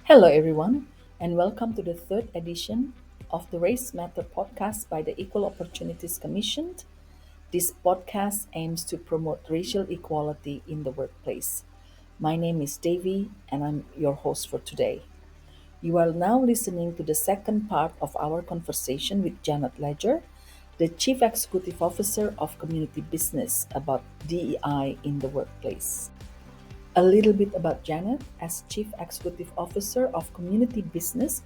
Hello, everyone, and welcome to the third edition of the Race Matter podcast by the Equal Opportunities Commission. This podcast aims to promote racial equality in the workplace. My name is Davy, and I'm your host for today. You are now listening to the second part of our conversation with Janet Ledger, the Chief Executive Officer of Community Business, about DEI in the workplace. A little bit about Janet. As Chief Executive Officer of Community Business,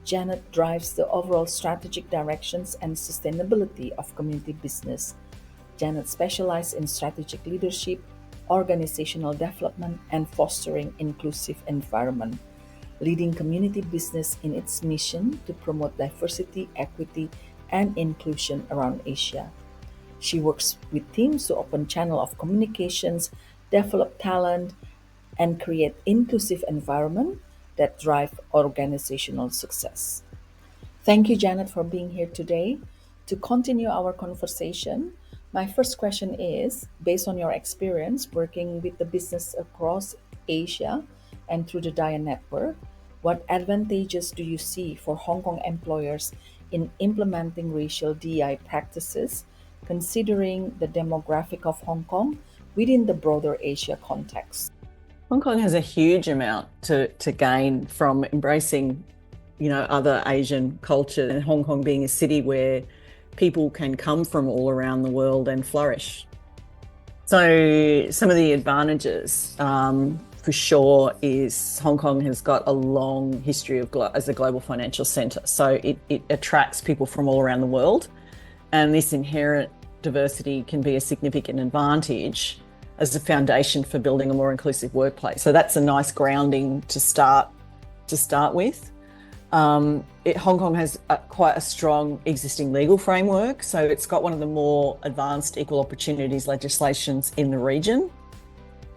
Janet drives the overall strategic directions and sustainability of community business. Janet specializes in strategic leadership, organizational development, and fostering inclusive environment, leading community business in its mission to promote diversity, equity, and inclusion around Asia. She works with teams to open channel of communications, develop talent, and create inclusive environment that drive organizational success. Thank you, Janet, for being here today. To continue our conversation, my first question is, based on your experience working with the business across Asia and through the DIA network, what advantages do you see for Hong Kong employers in implementing racial DEI practices, considering the demographic of Hong Kong within the broader Asia context? Hong Kong has a huge amount to gain from embracing, other Asian culture, and Hong Kong being a city where people can come from all around the world and flourish. So some of the advantages, for sure, is Hong Kong has got a long history as a global financial centre. So it attracts people from all around the world, and this inherent diversity can be a significant advantage as a foundation for building a more inclusive workplace. So that's a nice grounding to start with. Hong Kong has quite a strong existing legal framework. So it's got one of the more advanced equal opportunities legislations in the region.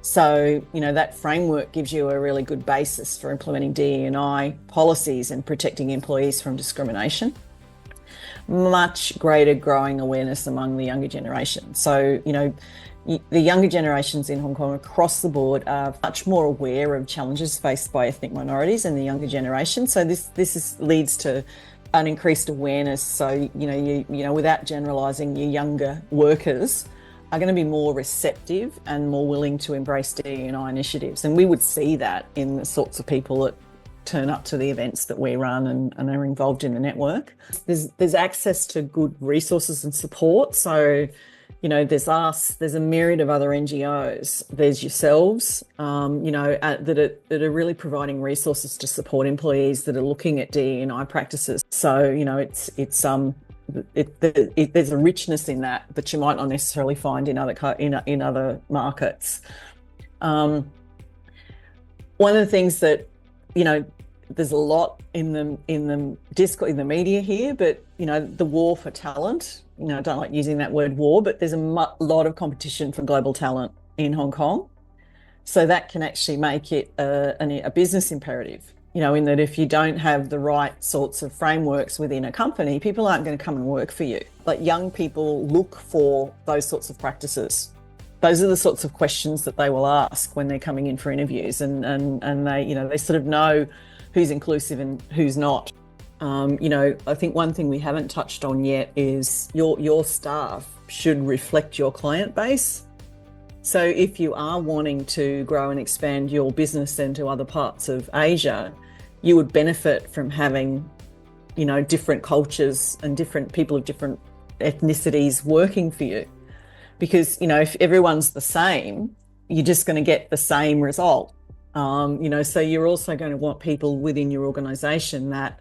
So, that framework gives you a really good basis for implementing DE&I policies and protecting employees from discrimination. Much greater growing awareness among the younger generation. So, the younger generations in Hong Kong across the board are much more aware of challenges faced by ethnic minorities in the younger generation. So this leads to an increased awareness. So, without generalising, your younger workers are going to be more receptive and more willing to embrace DE&I initiatives. And we would see that in the sorts of people that turn up to the events that we run and are involved in the network. There's access to good resources and support. So, there's us, there's a myriad of other NGOs, there's yourselves, that are really providing resources to support employees that are looking at DE&I practices. So, there's a richness in that you might not necessarily find in other markets. One of the things that, there's a lot in the media here, but the war for talent. I don't like using that word war, but there's a lot of competition for global talent in Hong Kong. So that can actually make it a business imperative, in that if you don't have the right sorts of frameworks within a company, people aren't going to come and work for you. Like, young people look for those sorts of practices. Those are the sorts of questions that they will ask when they're coming in for interviews, and they, they sort of know who's inclusive and who's not. I think one thing we haven't touched on yet is your staff should reflect your client base. So if you are wanting to grow and expand your business into other parts of Asia, you would benefit from having, different cultures and different people of different ethnicities working for you. Because, if everyone's the same, you're just going to get the same result. So you're also going to want people within your organisation that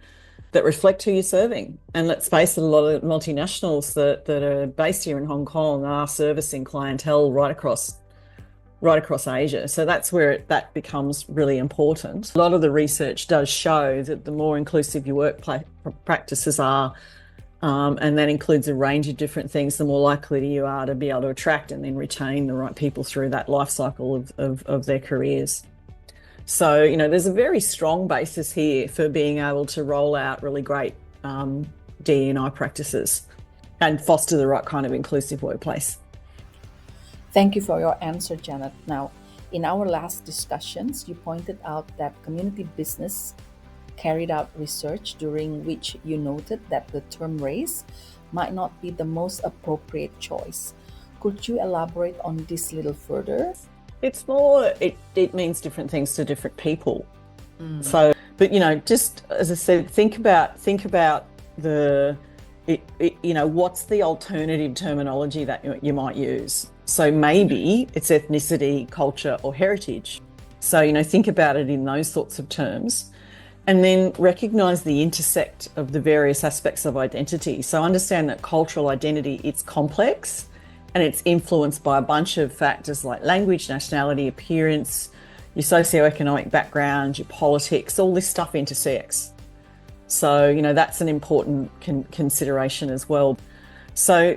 reflect who you're serving. And let's face it, a lot of multinationals that are based here in Hong Kong are servicing clientele right across Asia. So that's where that becomes really important. A lot of the research does show that the more inclusive your work practices are, and that includes a range of different things, the more likely you are to be able to attract and then retain the right people through that life cycle of their careers. So, there's a very strong basis here for being able to roll out really great DE&I practices and foster the right kind of inclusive workplace. Thank you for your answer, Janet. Now, in our last discussions, you pointed out that community business carried out research during which you noted that the term race might not be the most appropriate choice. Could you elaborate on this a little further? It's more, it means different things to different people. So, but just as I said, think about what's the alternative terminology that you might use. So maybe it's ethnicity, culture, or heritage. So, think about it in those sorts of terms. And then recognize the intersect of the various aspects of identity. So understand that cultural identity, it's complex and it's influenced by a bunch of factors like language, nationality, appearance, your socioeconomic background, your politics, all this stuff intersects. So, that's an important consideration as well. So,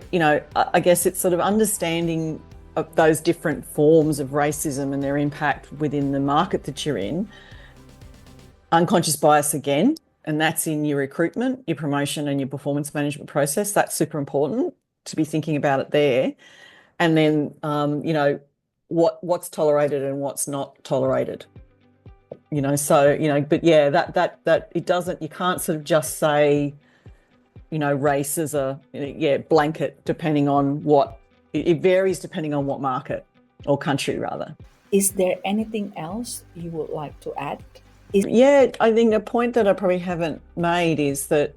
I guess it's sort of understanding of those different forms of racism and their impact within the market that you're in. Unconscious bias again, and that's in your recruitment, your promotion and your performance management process. That's super important to be thinking about it there. And then, what's tolerated and what's not tolerated. But yeah, that it doesn't, you can't sort of just say, race as a, blanket, depending on what, it varies depending on what market or country rather. Is there anything else you would like to add? Yeah, I think a point that I probably haven't made is that,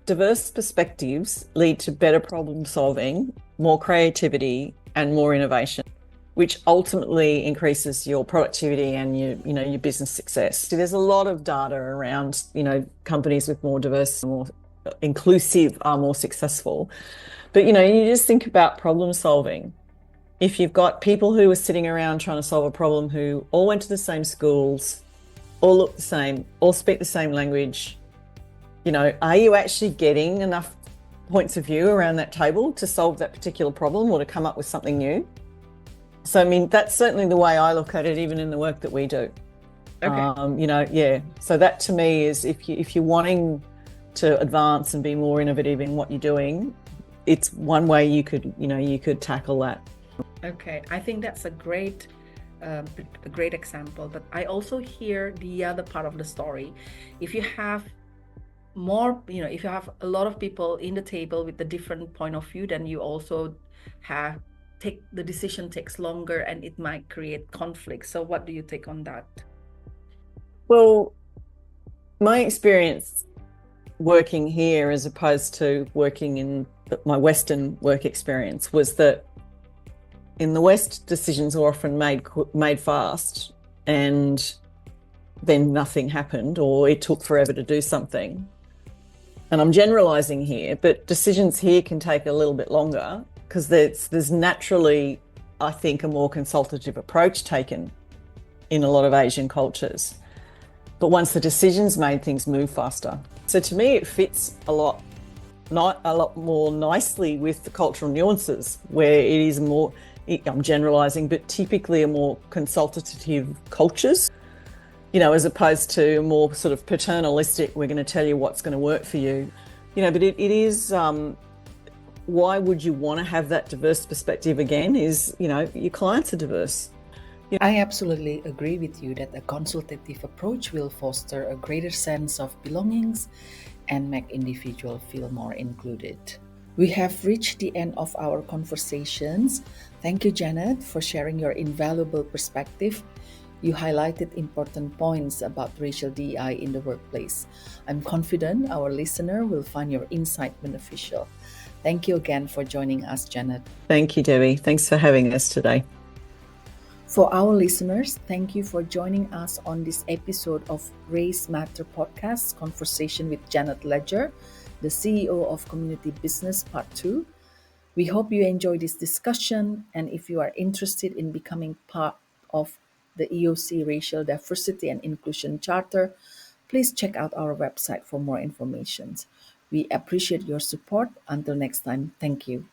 diverse perspectives lead to better problem solving, more creativity and more innovation, which ultimately increases your productivity and your business success. So there's a lot of data around, companies with more diverse, more inclusive are more successful. But, you just think about problem solving. If you've got people who are sitting around trying to solve a problem who all went to the same schools, all look the same, all speak the same language, are you actually getting enough points of view around that table to solve that particular problem or to come up with something new? So, I mean, that's certainly the way I look at it, even in the work that we do. Okay. So that to me is if you're wanting to advance and be more innovative in what you're doing, it's one way you could tackle that. Okay, I think that's a great example, but I also hear the other part of the story. If you have if you have a lot of people in the table with a different point of view, then you also the decision takes longer and it might create conflict. So what do you take on that? Well, my experience working here as opposed to working in my Western work experience was that in the West, decisions are often made fast and then nothing happened or it took forever to do something. And I'm generalising here, but decisions here can take a little bit longer because there's naturally, I think, a more consultative approach taken in a lot of Asian cultures. But once the decision's made, things move faster. So to me, it fits a lot more nicely with the cultural nuances where it is more, I'm generalising, but typically a more consultative cultures, as opposed to more sort of paternalistic, we're going to tell you what's going to work for you. But it is, why would you want to have that diverse perspective again is, your clients are diverse. I absolutely agree with you that a consultative approach will foster a greater sense of belongings and make individuals feel more included. We have reached the end of our conversations. Thank you, Janet, for sharing your invaluable perspective. You highlighted important points about racial DEI in the workplace. I'm confident our listener will find your insight beneficial. Thank you again for joining us, Janet. Thank you, Debbie. Thanks for having us today. For our listeners, thank you for joining us on this episode of Race Matter Podcast, Conversation with Janet Ledger, the CEO of Community Business Part 2. We hope you enjoy this discussion, and if you are interested in becoming part of the EOC Racial Diversity and Inclusion Charter, please check out our website for more information. We appreciate your support. Until next time, thank you.